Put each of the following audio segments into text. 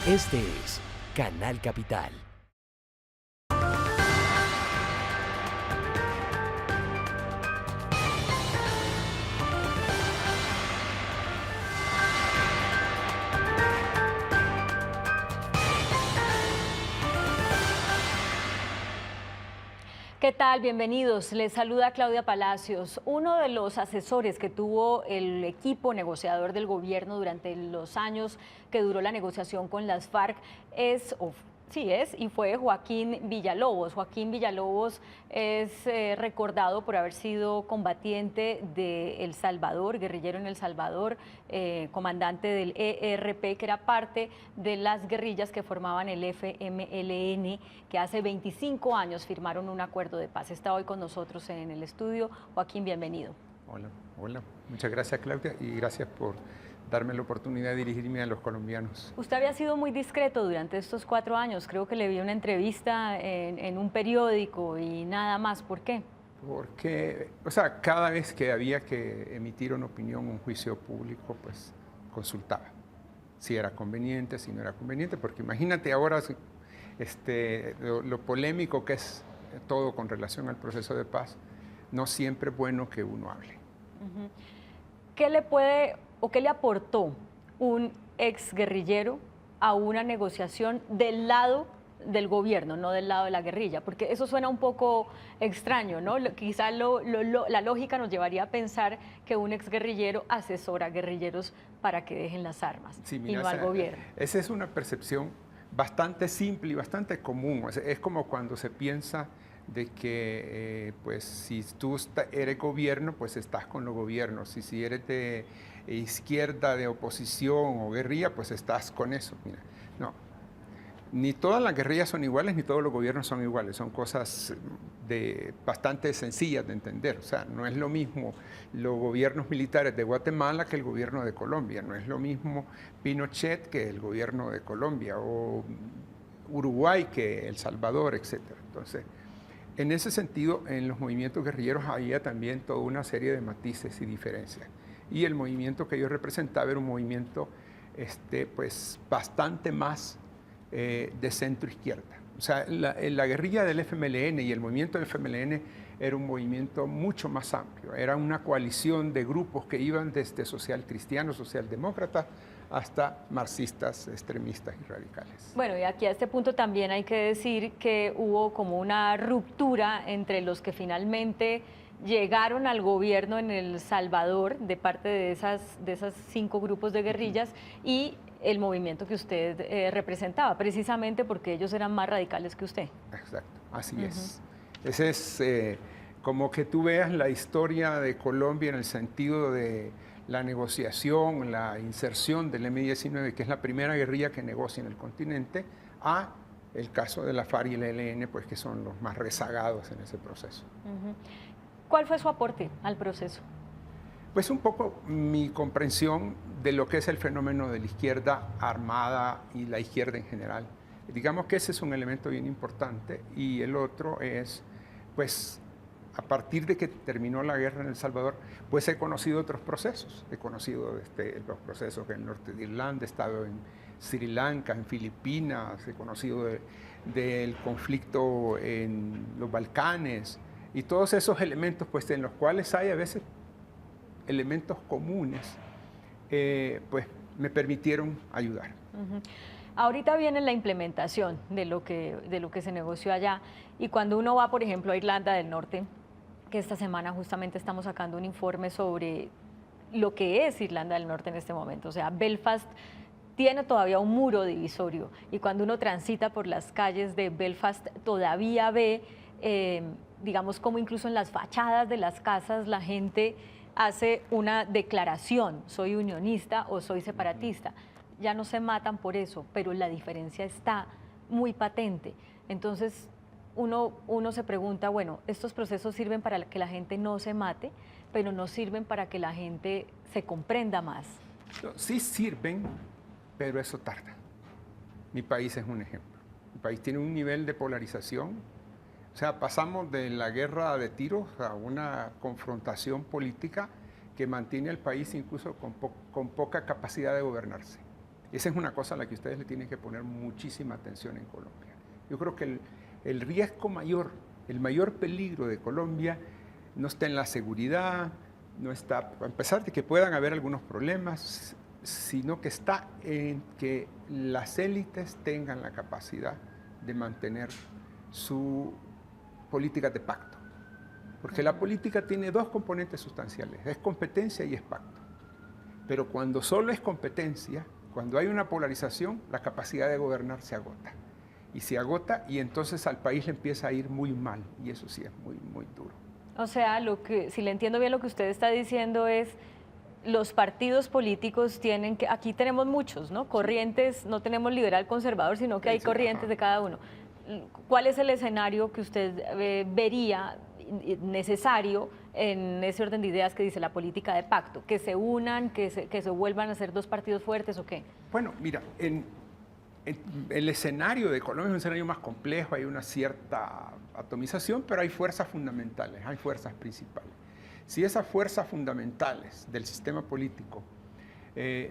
Este es Canal Capital. ¿Qué tal? Bienvenidos. Les saluda Claudia Palacios. Uno de los asesores que tuvo el equipo negociador del gobierno durante los años que duró la negociación con las FARC y fue Joaquín Villalobos. Joaquín Villalobos es recordado por haber sido combatiente de El Salvador, guerrillero en El Salvador, comandante del ERP, que era parte de las guerrillas que formaban el FMLN, que hace 25 años firmaron un acuerdo de paz. Está hoy con nosotros en el estudio. Joaquín, bienvenido. Hola. Muchas gracias, Claudia, y gracias por darme la oportunidad de dirigirme a los colombianos. Usted había sido muy discreto durante estos 4 años. Creo que le vi una entrevista en un periódico y nada más. ¿Por qué? Porque, cada vez que había que emitir una opinión, un juicio público, pues consultaba si era conveniente, si no era conveniente, porque imagínate ahora lo polémico que es todo con relación al proceso de paz. No siempre es bueno que uno hable. ¿Qué le puede o qué le aportó un exguerrillero a una negociación del lado del gobierno, no del lado de la guerrilla? Porque eso suena un poco extraño, ¿no? Quizá la lógica nos llevaría a pensar que un exguerrillero asesora a guerrilleros para que dejen las armas, sí, y no al gobierno. Esa es una percepción bastante simple y bastante común. Es como cuando se piensa de que pues si tú eres gobierno, pues estás con los gobiernos, y si eres de izquierda, de oposición o guerrilla, pues estás con eso. Mira, no, ni todas las guerrillas son iguales, ni todos los gobiernos son iguales. Son cosas bastante sencillas de entender. O sea, no es lo mismo los gobiernos militares de Guatemala que el gobierno de Colombia. No es lo mismo Pinochet que el gobierno de Colombia, o Uruguay que El Salvador, etc. Entonces, en ese sentido, en los movimientos guerrilleros había también toda una serie de matices y diferencias. Y el movimiento que yo representaba era un movimiento pues, bastante más de centro izquierda. O sea, la guerrilla del FMLN y el movimiento del FMLN era un movimiento mucho más amplio. Era una coalición de grupos que iban desde social cristianos, socialdemócratas, hasta marxistas, extremistas y radicales. Bueno, y aquí a este punto también hay que decir que hubo como una ruptura entre los que finalmente llegaron al gobierno en El Salvador de parte de esas 5 grupos de guerrillas y el movimiento que usted representaba, precisamente porque ellos eran más radicales que usted. Exacto, así es. Ese es como que tú veas la historia de Colombia en el sentido de la negociación, la inserción del M-19, que es la primera guerrilla que negocia en el continente, a el caso de la FARC y el ELN, pues que son los más rezagados en ese proceso. ¿Cuál fue su aporte al proceso? Pues un poco mi comprensión de lo que es el fenómeno de la izquierda armada y la izquierda en general. Digamos que ese es un elemento bien importante, y el otro es, pues, a partir de que terminó la guerra en El Salvador, pues he conocido otros procesos. He conocido los procesos en el norte de Irlanda, he estado en Sri Lanka, en Filipinas, he conocido del conflicto en los Balcanes, y todos esos elementos, pues, en los cuales hay a veces elementos comunes, pues me permitieron ayudar. Ahorita viene la implementación de lo que se negoció allá, y cuando uno va, por ejemplo, a Irlanda del Norte, que esta semana justamente estamos sacando un informe sobre lo que es Irlanda del Norte en este momento. O sea, Belfast tiene todavía un muro divisorio, y cuando uno transita por las calles de Belfast todavía ve, digamos, como incluso en las fachadas de las casas la gente hace una declaración: soy unionista o soy separatista. Ya no se matan por eso, pero la diferencia está muy patente. Entonces, uno se pregunta, bueno, estos procesos sirven para que la gente no se mate, pero no sirven para que la gente se comprenda más. Sí sirven, pero eso tarda. Mi país es un ejemplo. Mi país tiene un nivel de polarización. O sea, pasamos de la guerra de tiros a una confrontación política que mantiene al país incluso con poca capacidad de gobernarse. Esa es una cosa a la que ustedes le tienen que poner muchísima atención en Colombia. Yo creo que el riesgo mayor, el mayor peligro de Colombia no está en la seguridad, no está, a pesar de que puedan haber algunos problemas, sino que está en que las élites tengan la capacidad de mantener su política de pacto. Porque la política tiene dos componentes sustanciales, es competencia y es pacto. Pero cuando solo es competencia, cuando hay una polarización, la capacidad de gobernar se agota. Y se agota y entonces al país le empieza a ir muy mal. Y eso sí es muy, muy duro. O sea, si le entiendo bien, lo que usted está diciendo es, los partidos políticos tienen que, aquí tenemos muchos, ¿no? Corrientes, no tenemos liberal conservador, sino que hay corrientes de cada uno. ¿Cuál es el escenario que usted vería necesario en ese orden de ideas que dice la política de pacto? ¿Que se unan, que se vuelvan a ser dos partidos fuertes o qué? Bueno, mira, el escenario de Colombia es un escenario más complejo, hay una cierta atomización, pero hay fuerzas fundamentales, hay fuerzas principales. Si esas fuerzas fundamentales del sistema político,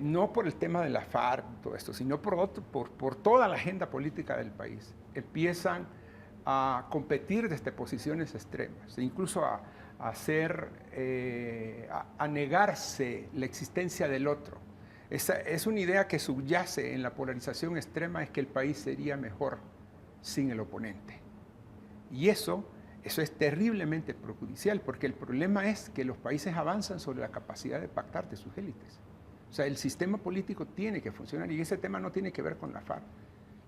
no por el tema de la FARC, todo esto, sino por toda la agenda política del país, empiezan a competir desde posiciones extremas, e incluso a negarse la existencia del otro. Es una idea que subyace en la polarización extrema, es que el país sería mejor sin el oponente. Y eso es terriblemente perjudicial, porque el problema es que los países avanzan sobre la capacidad de pactar de sus élites. O sea, el sistema político tiene que funcionar y ese tema no tiene que ver con la FARC.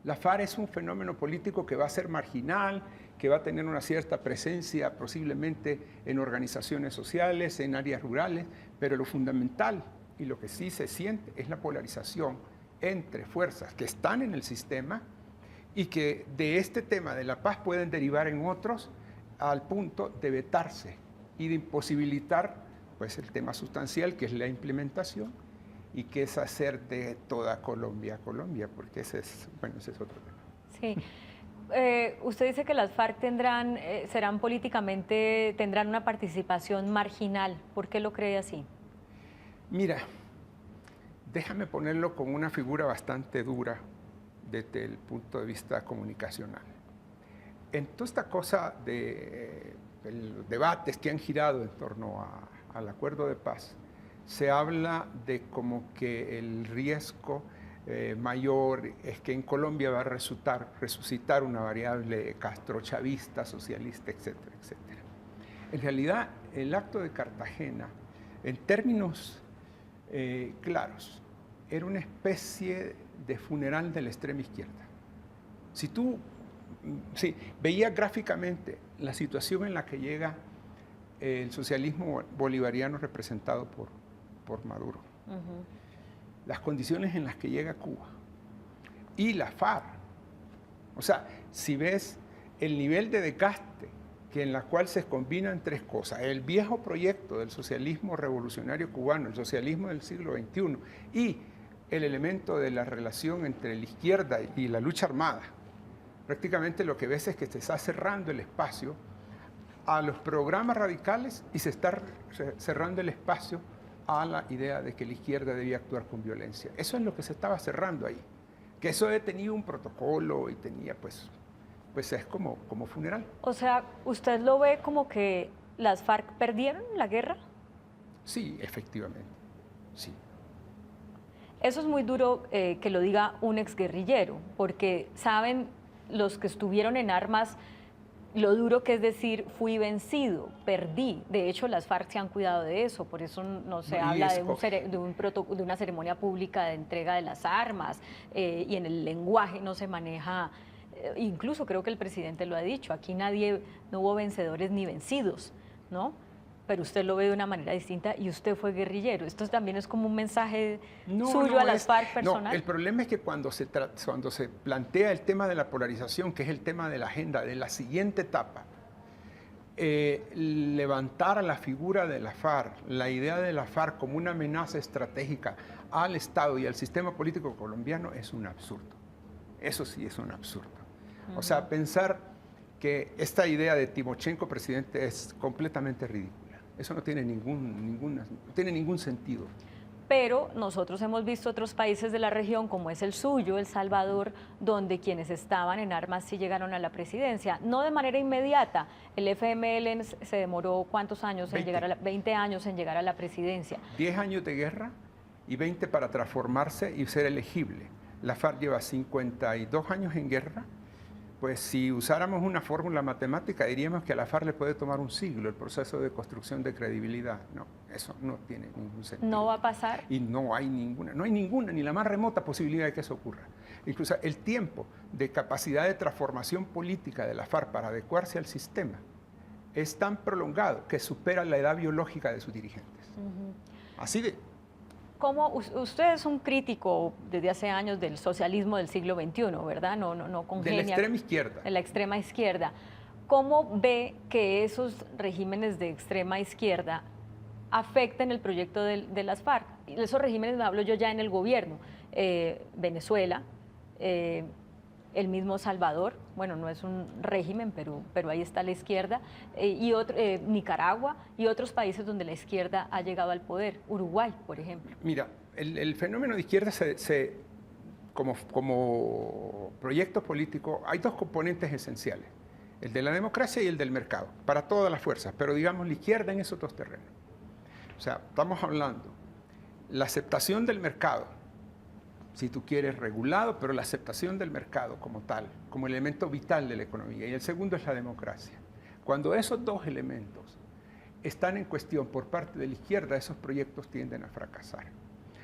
La FARC es un fenómeno político que va a ser marginal, que va a tener una cierta presencia posiblemente en organizaciones sociales, en áreas rurales, pero lo fundamental y lo que sí se siente es la polarización entre fuerzas que están en el sistema y que de este tema de la paz pueden derivar en otros al punto de vetarse y de imposibilitar pues, el tema sustancial, que es la implementación y que es hacer de toda Colombia, porque ese es otro tema. Sí. Usted dice que las FARC tendrán una participación marginal. ¿Por qué lo cree así? Mira, déjame ponerlo como una figura bastante dura desde el punto de vista comunicacional. En toda esta cosa de los debates que han girado en torno al acuerdo de paz, se habla de como que el riesgo mayor es que en Colombia va a resucitar una variable castrochavista, socialista, etcétera, etcétera. En realidad, el acto de Cartagena, en términos claros, era una especie de funeral de la extrema izquierda. Si tú veías gráficamente la situación en la que llega el socialismo bolivariano representado por Maduro, las condiciones en las que llega Cuba y la FARC, o sea, si ves el nivel de desgaste en la cual se combinan tres cosas, el viejo proyecto del socialismo revolucionario cubano, el socialismo del siglo XXI y el elemento de la relación entre la izquierda y la lucha armada, prácticamente lo que ves es que se está cerrando el espacio a los programas radicales y se está cerrando el espacio a la idea de que la izquierda debía actuar con violencia. Eso es lo que se estaba cerrando ahí. Que eso tenía un protocolo y tenía pues es como funeral. O sea, ¿usted lo ve como que las FARC perdieron la guerra? Sí, efectivamente, sí. Eso es muy duro que lo diga un exguerrillero, porque saben los que estuvieron en armas lo duro que es decir, fui vencido, perdí. De hecho, las FARC se han cuidado de eso, por eso no se habla de una ceremonia pública de entrega de las armas y en el lenguaje no se maneja, incluso creo que el presidente lo ha dicho, aquí no hubo vencedores ni vencidos, ¿no? Pero usted lo ve de una manera distinta y usted fue guerrillero. Esto también es como un mensaje suyo a las FARC personal. No, el problema es que cuando se plantea el tema de la polarización, que es el tema de la agenda de la siguiente etapa, levantar a la figura de la FARC, la idea de la FARC como una amenaza estratégica al Estado y al sistema político colombiano es un absurdo. Eso sí es un absurdo. O sea, pensar que esta idea de Timochenko presidente es completamente ridícula. Eso no tiene ningún sentido. pero nosotros hemos visto otros países de la región, como es el suyo, El Salvador, donde quienes estaban en armas sí llegaron a la presidencia, no de manera inmediata. El FMLN se demoró ¿cuántos años? 20. En llegar a 20 años en llegar a la presidencia. 10 años de guerra y 20 para transformarse y ser elegible. La FARC lleva 52 años en guerra. Pues si usáramos una fórmula matemática diríamos que a la FARC le puede tomar un siglo el proceso de construcción de credibilidad. No, eso no tiene ningún sentido. ¿No va a pasar? Y no hay ninguna, ni la más remota posibilidad de que eso ocurra. Incluso el tiempo de capacidad de transformación política de la FARC para adecuarse al sistema es tan prolongado que supera la edad biológica de sus dirigentes. Así de... ¿Cómo, usted es un crítico desde hace años del socialismo del siglo XXI, ¿verdad? No congenia. De la extrema izquierda. De la extrema izquierda. ¿Cómo ve que esos regímenes de extrema izquierda afecten el proyecto de las FARC? Esos regímenes, me hablo yo ya en el gobierno. Venezuela, el mismo Salvador, bueno, no es un régimen, pero ahí está la izquierda, Nicaragua y otros países donde la izquierda ha llegado al poder, Uruguay, por ejemplo. Mira, el fenómeno de izquierda como proyecto político, hay dos componentes esenciales, el de la democracia y el del mercado, para todas las fuerzas, pero digamos la izquierda en esos dos terrenos. O sea, estamos hablando, la aceptación del mercado, si tú quieres regulado, pero la aceptación del mercado como tal, como elemento vital de la economía. Y el segundo es la democracia. Cuando esos dos elementos están en cuestión por parte de la izquierda, esos proyectos tienden a fracasar.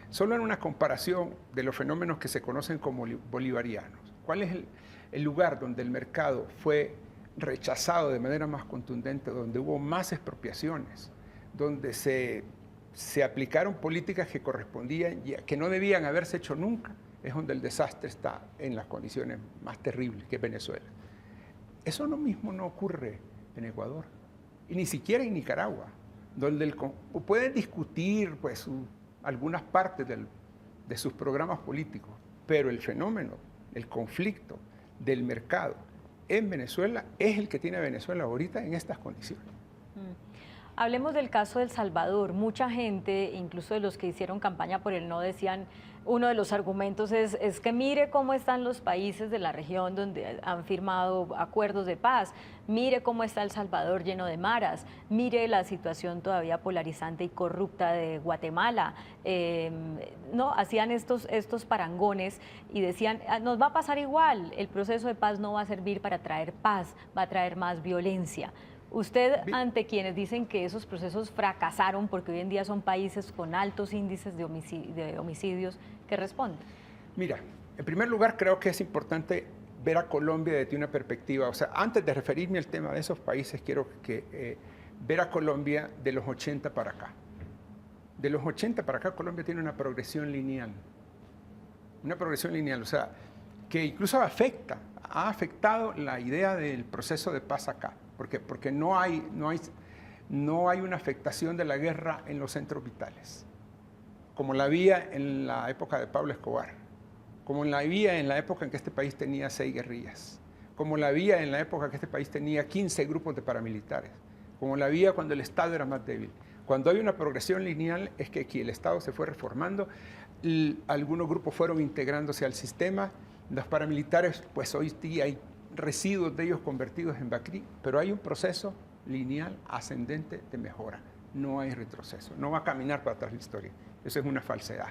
Solo en una comparación de los fenómenos que se conocen como bolivarianos. ¿Cuál es el lugar donde el mercado fue rechazado de manera más contundente, donde hubo más expropiaciones, donde se aplicaron políticas que correspondían, que no debían haberse hecho nunca? Es donde el desastre está en las condiciones más terribles, que es Venezuela. Eso mismo no ocurre en Ecuador, y ni siquiera en Nicaragua, donde pueden discutir pues, algunas partes de sus programas políticos, pero el fenómeno, el conflicto del mercado en Venezuela es el que tiene a Venezuela ahorita en estas condiciones. Hablemos del caso de El Salvador. Mucha gente, incluso de los que hicieron campaña por el no, decían, uno de los argumentos es que mire cómo están los países de la región donde han firmado acuerdos de paz, mire cómo está El Salvador lleno de maras, mire la situación todavía polarizante y corrupta de Guatemala. No, hacían estos parangones y decían, nos va a pasar igual, el proceso de paz no va a servir para traer paz, va a traer más violencia. Usted, ante quienes dicen que esos procesos fracasaron porque hoy en día son países con altos índices de homicidios, ¿qué responde? Mira, en primer lugar creo que es importante ver a Colombia desde una perspectiva, o sea, antes de referirme al tema de esos países, quiero ver a Colombia de los 80 para acá. De los 80 para acá Colombia tiene una progresión lineal, o sea, que incluso ha afectado la idea del proceso de paz acá. Porque no hay una afectación de la guerra en los centros vitales, como la había en la época de Pablo Escobar, como la había en la época en que este país tenía 6 guerrillas, como la había en la época en que este país tenía 15 grupos de paramilitares, como la había cuando el Estado era más débil. Cuando hay una progresión lineal es que aquí el Estado se fue reformando, algunos grupos fueron integrándose al sistema, los paramilitares, pues hoy día hay residuos de ellos convertidos en BACRI, pero hay un proceso lineal ascendente de mejora, no hay retroceso, no va a caminar para atrás la historia, eso es una falsedad.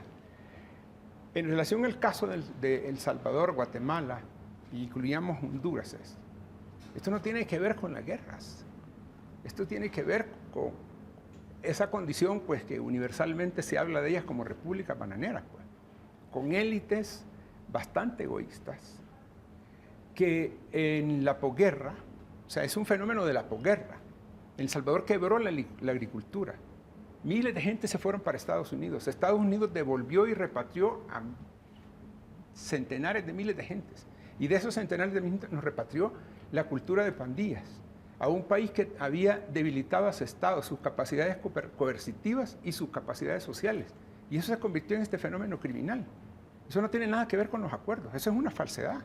En relación al caso de El Salvador, Guatemala, incluyamos Honduras, esto no tiene que ver con las guerras, esto tiene que ver con esa condición pues, que universalmente se habla de ellas como repúblicas bananeras, pues, con élites bastante egoístas, que en la posguerra, o sea, es un fenómeno de la posguerra. En El Salvador quebró la agricultura. Miles de gente se fueron para Estados Unidos. Estados Unidos devolvió y repatrió a centenares de miles de gentes. Y de esos centenares de miles nos repatrió la cultura de pandillas, a un país que había debilitado a su Estado, sus capacidades coercitivas y sus capacidades sociales. Y eso se convirtió en este fenómeno criminal. Eso no tiene nada que ver con los acuerdos, eso es una falsedad.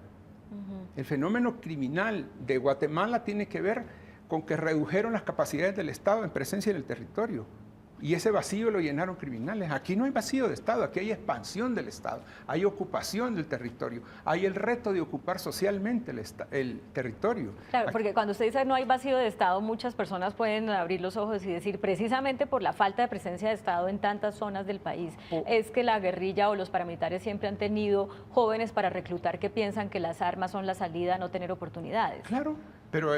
El fenómeno criminal de Guatemala tiene que ver con que redujeron las capacidades del Estado en presencia en el territorio Y ese vacío lo llenaron criminales. Aquí no hay vacío de Estado, aquí hay expansión del Estado, hay ocupación del territorio, hay el reto de ocupar socialmente el territorio. Claro, porque cuando usted dice no hay vacío de Estado, muchas personas pueden abrir los ojos y decir, precisamente por la falta de presencia de Estado en tantas zonas del país, es que la guerrilla o los paramilitares siempre han tenido jóvenes para reclutar que piensan que las armas son la salida a no tener oportunidades. Claro, pero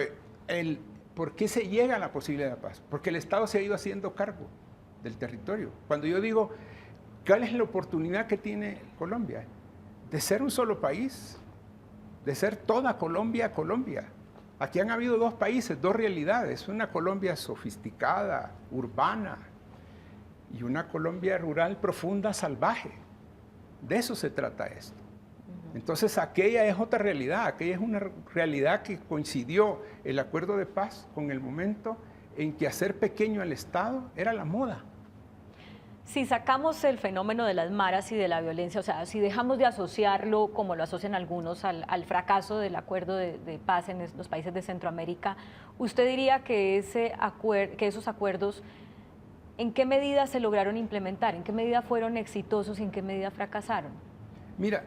¿por qué se llega a la posibilidad de paz? Porque el Estado se ha ido haciendo cargo del territorio. Cuando yo digo, ¿cuál es la oportunidad que tiene Colombia? De ser un solo país, de ser toda Colombia, Colombia. Aquí han habido dos países, dos realidades, una Colombia sofisticada, urbana, y una Colombia rural, profunda, salvaje. De eso se trata esto. Entonces aquella es otra realidad, aquella es una realidad que coincidió el acuerdo de paz con el momento en que hacer pequeño al Estado era la moda. Si sacamos el fenómeno de las maras y de la violencia, o sea, si dejamos de asociarlo, como lo asocian algunos, al fracaso del acuerdo de paz en los países de Centroamérica, ¿usted diría que esos acuerdos, en qué medida se lograron implementar, en qué medida fueron exitosos y en qué medida fracasaron? Mira,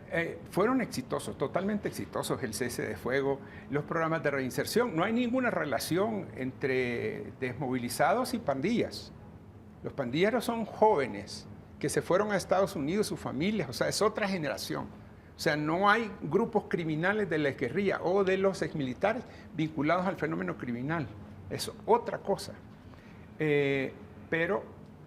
fueron exitosos, totalmente exitosos, el cese de fuego, los programas de reinserción. No hay ninguna relación entre desmovilizados y pandillas. Los pandilleros son jóvenes que se fueron a Estados Unidos, sus familias, o sea, es otra generación. O sea, no hay grupos criminales de la guerrilla o de los exmilitares vinculados al fenómeno criminal. Es otra cosa. Pero,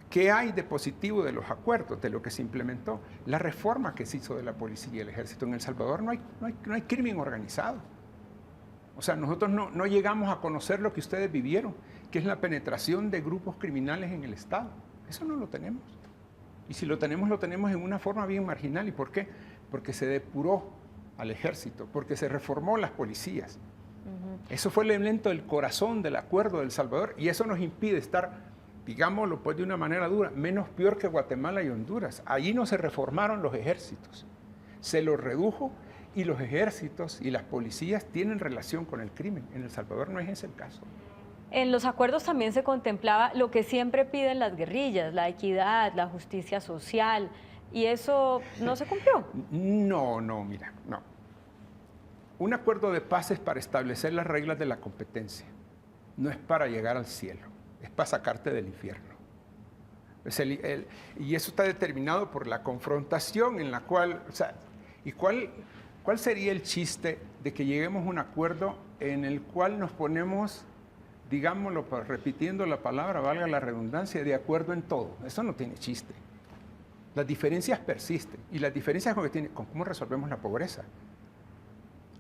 ¿qué hay de positivo de los acuerdos, de lo que se implementó? La reforma que se hizo de la policía y el ejército. En El Salvador no hay crimen organizado. O sea, nosotros no llegamos a conocer lo que ustedes vivieron, que es la penetración de grupos criminales en el Estado. Eso no lo tenemos. Y si lo tenemos en una forma bien marginal. ¿Y por qué? Porque se depuró al ejército, porque se reformó las policías. Eso fue el elemento del corazón del acuerdo de El Salvador y eso nos impide estar, digámoslo pues de una manera dura, menos peor que Guatemala y Honduras. Allí no se reformaron los ejércitos, se los redujo y los ejércitos y las policías tienen relación con el crimen. En El Salvador no es ese el caso. En los acuerdos también se contemplaba lo que siempre piden las guerrillas, la equidad, la justicia social, y eso no se cumplió. No, mira, no. Un acuerdo de paz es para establecer las reglas de la competencia, no es para llegar al cielo, es para sacarte del infierno. Y eso está determinado por la confrontación en la cual, o sea, ¿y cuál sería el chiste de que lleguemos a un acuerdo en el cual nos ponemos, digámoslo, repitiendo la palabra, valga la redundancia, de acuerdo en todo? Eso no tiene chiste. Las diferencias persisten y las diferencias con cómo resolvemos la pobreza.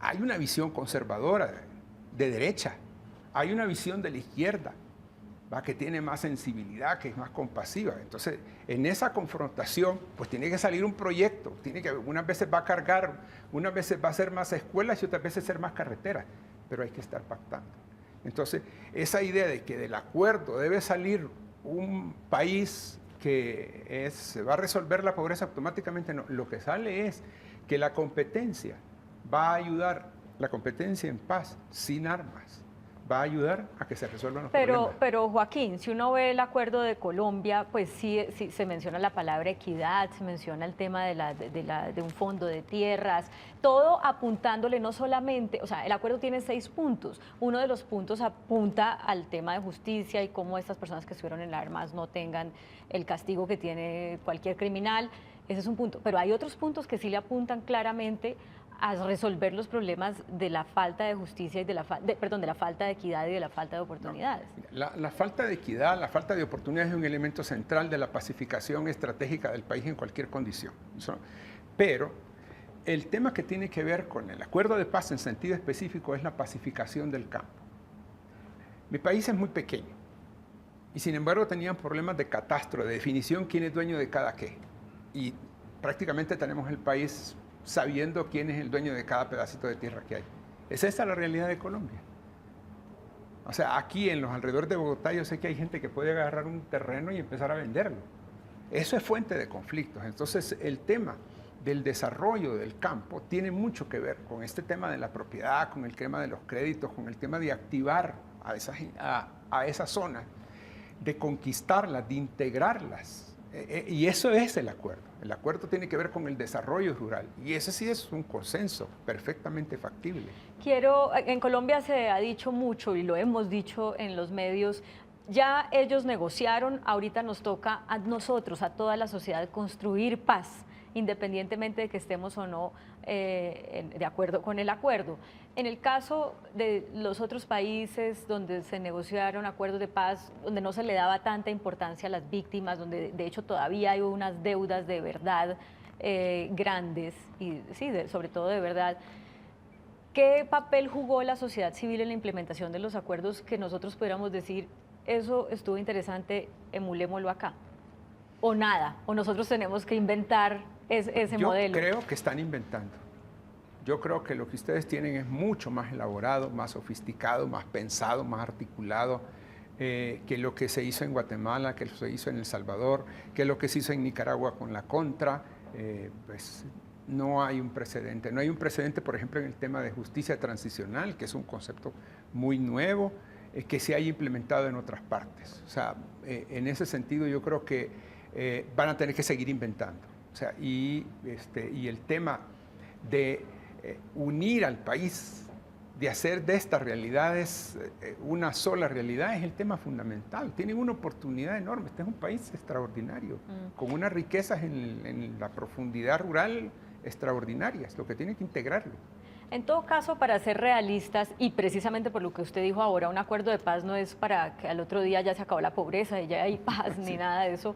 Hay una visión conservadora de derecha, hay una visión de la izquierda, ¿va? Que tiene más sensibilidad, que es más compasiva. Entonces, en esa confrontación, pues tiene que salir un proyecto, unas veces va a cargar, unas veces va a ser más escuelas y otras veces ser más carreteras, pero hay que estar pactando. Entonces, esa idea de que del acuerdo debe salir un país que se va a resolver la pobreza automáticamente, no. Lo que sale es que la competencia va a ayudar, la competencia en paz, sin armas, va a ayudar a que se resuelvan los problemas. Pero Joaquín, si uno ve el acuerdo de Colombia, pues sí se menciona la palabra equidad, se menciona el tema de un fondo de tierras, todo apuntándole no solamente, o sea, el acuerdo tiene 6 puntos. Uno de los puntos apunta al tema de justicia y cómo estas personas que estuvieron en armas no tengan el castigo que tiene cualquier criminal. Ese es un punto. Pero hay otros puntos que sí le apuntan claramente a resolver los problemas de la falta de justicia y de la falta de equidad y de la falta de oportunidades. No, la falta de equidad, la falta de oportunidades es un elemento central de la pacificación estratégica del país en cualquier condición. Pero el tema que tiene que ver con el acuerdo de paz en sentido específico es la pacificación del campo. Mi país es muy pequeño y sin embargo tenían problemas de catastro, de definición quién es dueño de cada qué. Y prácticamente tenemos el país sabiendo quién es el dueño de cada pedacito de tierra que hay. ¿Es esa la realidad de Colombia? O sea, aquí en los alrededores de Bogotá yo sé que hay gente que puede agarrar un terreno y empezar a venderlo. Eso es fuente de conflictos. Entonces, el tema del desarrollo del campo tiene mucho que ver con este tema de la propiedad, con el tema de los créditos, con el tema de activar a esa zona de conquistarlas, de integrarlas. Y eso es el acuerdo. El acuerdo tiene que ver con el desarrollo rural y ese sí es un consenso perfectamente factible. En Colombia se ha dicho mucho y lo hemos dicho en los medios, ya ellos negociaron, ahorita nos toca a nosotros, a toda la sociedad, construir paz, independientemente de que estemos o no de acuerdo con el acuerdo. En el caso de los otros países donde se negociaron acuerdos de paz, donde no se le daba tanta importancia a las víctimas, donde de hecho todavía hay unas deudas de verdad grandes, y sí, sobre todo de verdad, ¿qué papel jugó la sociedad civil en la implementación de los acuerdos que nosotros pudiéramos decir, eso estuvo interesante, emulémoslo acá? O nada, o nosotros tenemos que inventar ese modelo. Yo creo que están inventando. Yo creo que lo que ustedes tienen es mucho más elaborado, más sofisticado, más pensado, más articulado que lo que se hizo en Guatemala, que se hizo en El Salvador, que lo que se hizo en Nicaragua con la Contra. Pues no hay un precedente. No hay un precedente, por ejemplo, en el tema de justicia transicional, que es un concepto muy nuevo, que se haya implementado en otras partes. O sea, en ese sentido yo creo que van a tener que seguir inventando. O sea, y el tema de unir al país, de hacer de estas realidades una sola realidad, es el tema fundamental. Tienen una oportunidad enorme. Este es un país extraordinario, con unas riquezas en la profundidad rural extraordinarias, lo que tienen que integrarlo. En todo caso, para ser realistas, y precisamente por lo que usted dijo ahora, un acuerdo de paz no es para que al otro día ya se acabó la pobreza y ya hay paz, ni nada de eso.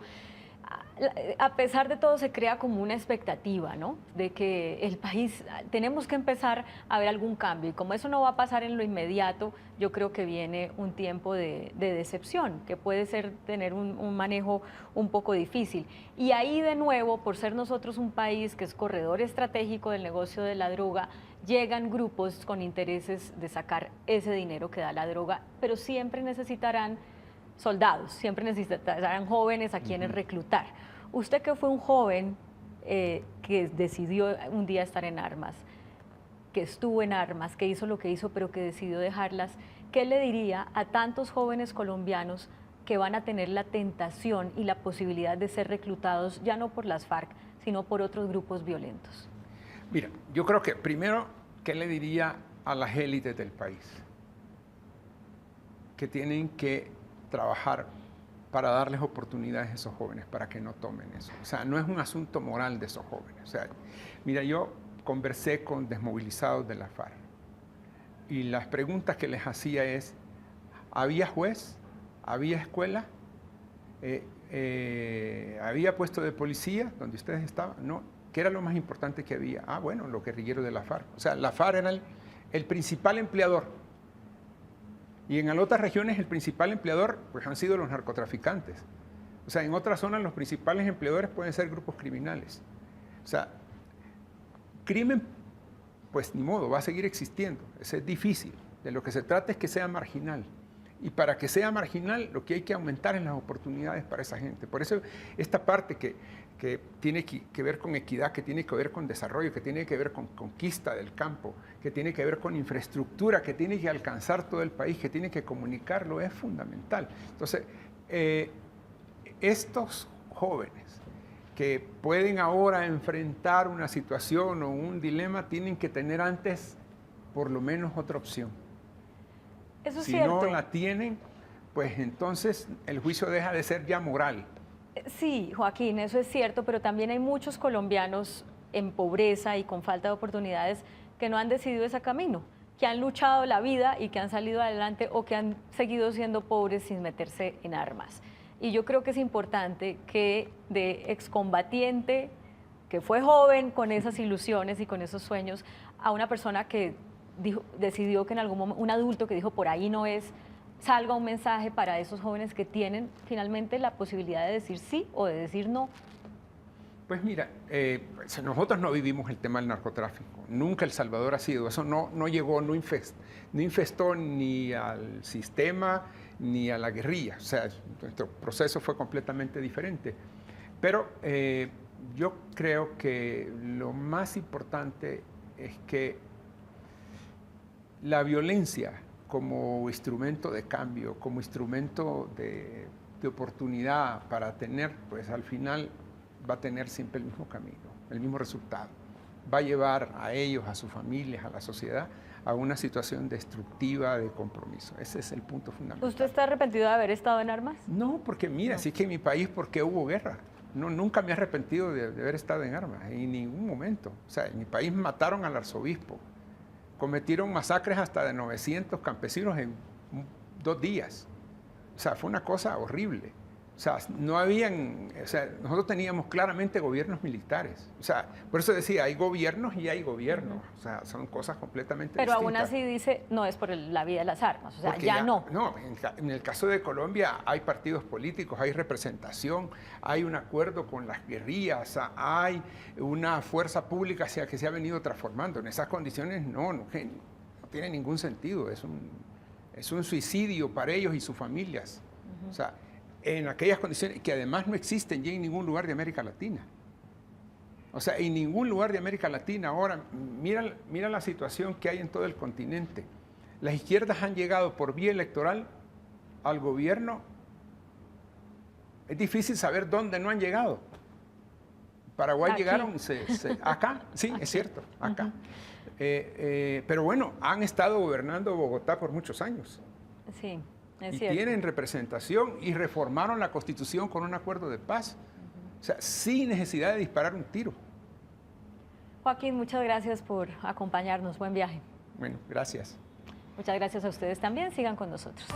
A pesar de todo se crea como una expectativa, ¿no? De que el país, tenemos que empezar a ver algún cambio y como eso no va a pasar en lo inmediato, yo creo que viene un tiempo de decepción, que puede ser tener un manejo un poco difícil. Y ahí de nuevo, por ser nosotros un país que es corredor estratégico del negocio de la droga, llegan grupos con intereses de sacar ese dinero que da la droga, pero siempre necesitarán soldados, siempre necesitarán jóvenes a quienes reclutar. Usted que fue un joven que decidió un día estar en armas, que estuvo en armas, que hizo lo que hizo, pero que decidió dejarlas, ¿qué le diría a tantos jóvenes colombianos que van a tener la tentación y la posibilidad de ser reclutados ya no por las FARC, sino por otros grupos violentos? Mira, yo creo que primero, ¿qué le diría a las élites del país? Que tienen que trabajar para darles oportunidades a esos jóvenes, para que no tomen eso. O sea, no es un asunto moral de esos jóvenes. O sea, mira, yo conversé con desmovilizados de la FARC y las preguntas que les hacía es, ¿había juez? ¿Había escuela? ¿Había puesto de policía donde ustedes estaban? No. ¿Qué era lo más importante que había? Ah, bueno, los guerrilleros de la FARC. O sea, la FARC era el principal empleador. Y en otras regiones el principal empleador pues, han sido los narcotraficantes. O sea, en otras zonas los principales empleadores pueden ser grupos criminales. O sea, crimen, pues ni modo, va a seguir existiendo. Eso es difícil. De lo que se trata es que sea marginal. Y para que sea marginal, lo que hay que aumentar es las oportunidades para esa gente. Por eso esta parte que tiene que ver con equidad, que tiene que ver con desarrollo, que tiene que ver con conquista del campo, que tiene que ver con infraestructura, que tiene que alcanzar todo el país, que tiene que comunicarlo, es fundamental. Entonces, estos jóvenes que pueden ahora enfrentar una situación o un dilema, tienen que tener antes por lo menos otra opción. Eso es si cierto. no la tienen, pues entonces el juicio deja de ser ya moral. Sí, Joaquín, eso es cierto, pero también hay muchos colombianos en pobreza y con falta de oportunidades que no han decidido ese camino, que han luchado la vida y que han salido adelante o que han seguido siendo pobres sin meterse en armas. Y yo creo que es importante que de excombatiente, que fue joven con esas ilusiones y con esos sueños, a una persona que decidió que en algún momento, un adulto que dijo por ahí no es, salga un mensaje para esos jóvenes que tienen finalmente la posibilidad de decir sí o de decir no. Pues mira, nosotros no vivimos el tema del narcotráfico, nunca El Salvador ha sido, eso no llegó, no infestó ni al sistema ni a la guerrilla, o sea, nuestro proceso fue completamente diferente. Pero yo creo que lo más importante es que la violencia como instrumento de cambio, como instrumento de oportunidad para tener, pues al final va a tener siempre el mismo camino, el mismo resultado. Va a llevar a ellos, a sus familias, a la sociedad, a una situación destructiva de compromiso. Ese es el punto fundamental. ¿Usted está arrepentido de haber estado en armas? No, porque mira, sí que en mi país, ¿por qué hubo guerra? No, nunca me he arrepentido de haber estado en armas, en ningún momento. O sea, en mi país mataron al arzobispo, cometieron masacres hasta de 900 campesinos en 2 días. O sea, fue una cosa horrible. O sea, no habían, o sea, nosotros teníamos claramente gobiernos militares. O sea, por eso decía, hay gobiernos y hay gobiernos. O sea, son cosas completamente Pero distintas. aún así dice, no es por la vida de las armas, o sea, Porque ya no. No, en el caso de Colombia hay partidos políticos, hay representación, hay un acuerdo con las guerrillas, hay una fuerza pública que se ha venido transformando. En esas condiciones no tiene ningún sentido. Es un suicidio para ellos y sus familias. O sea, en aquellas condiciones que además no existen ya en ningún lugar de América Latina. O sea, en ningún lugar de América Latina ahora, mira la situación que hay en todo el continente. Las izquierdas han llegado por vía electoral al gobierno. Es difícil saber dónde no han llegado. Paraguay Aquí. llegaron acá, sí, es cierto, acá. Pero bueno, han estado gobernando Bogotá por muchos años. Sí, es Y cierto. tienen representación y reformaron la Constitución con un acuerdo de paz. O sea, sin necesidad de disparar un tiro. Joaquín, muchas gracias por acompañarnos. Buen viaje. Bueno, gracias. Muchas gracias a ustedes también. Sigan con nosotros.